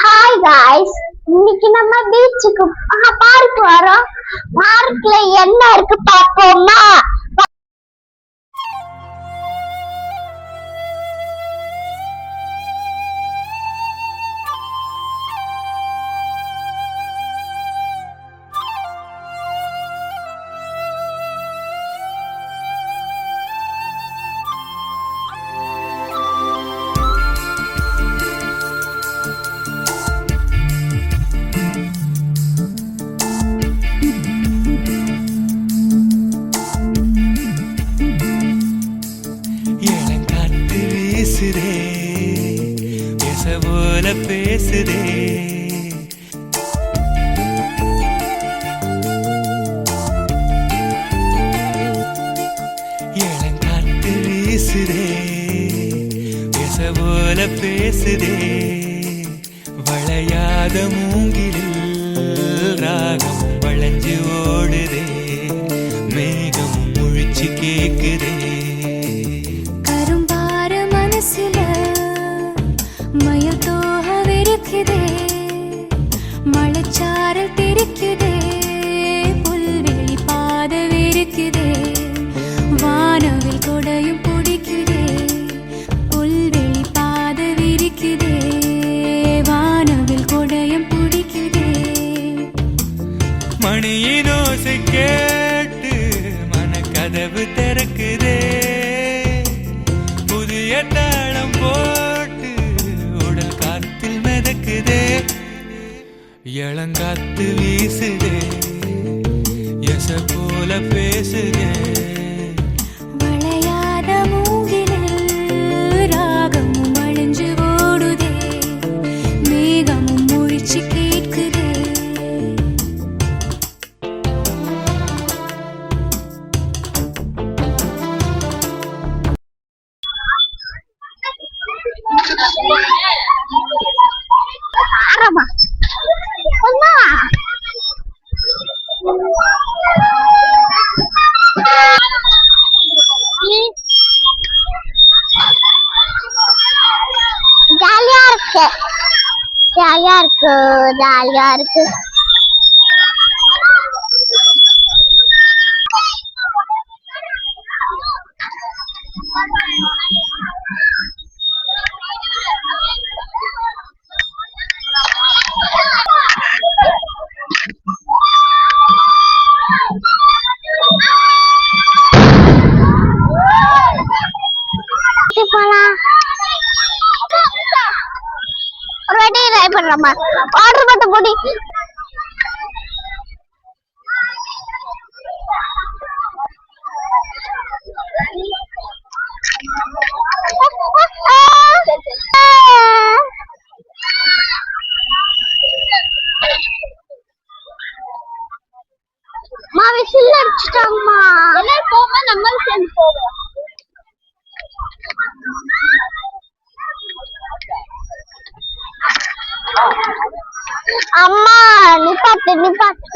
Hi guys, இன்னைக்கு நம்ம பீச்சுக்கு பார்க் வரோம். பார்க்ல என்ன இருக்கு பாப்போமா? போல பேசுதே இளங்காற்று வீசுதே பேச போல பேசுதே வளையாத மூங்கிலில் ராகம் வளைஞ்சு ஓடுதே மேகம் முழிச்சு கேக்குதே மழைச்சாரல் தெரிக்குதே புல்வெளி பாத விரிக்குதே வானவில் கொடையும் பிடிக்குதே புல்வெளி பாத விரிக்குதே வானவில் கொடையும் பிடிக்குதே மணியின் ஓசை கேட்டு மனக்கதவு திறக்குதே புதிய தாளம் போட்டு உடல் காத்தில் மிதக்குதே இளங்காத்து வீசுதே எச போல பேசுதே வளையாத மூங்கிலில் ராகமும் அழிஞ்சு ஓடுதே மேகமும் முழிச்சு கேட்குதே ஜாலியா இருக்கு. ஆர்டர் பண்ண போடி மாவி சில்ல அடிச்சிட்டாங்கம்மா. எல்லாரும் போமா, நம்ம சேர்ந்து போவோம். அம்மா நிப்பாட்டு நிப்பாட்டு.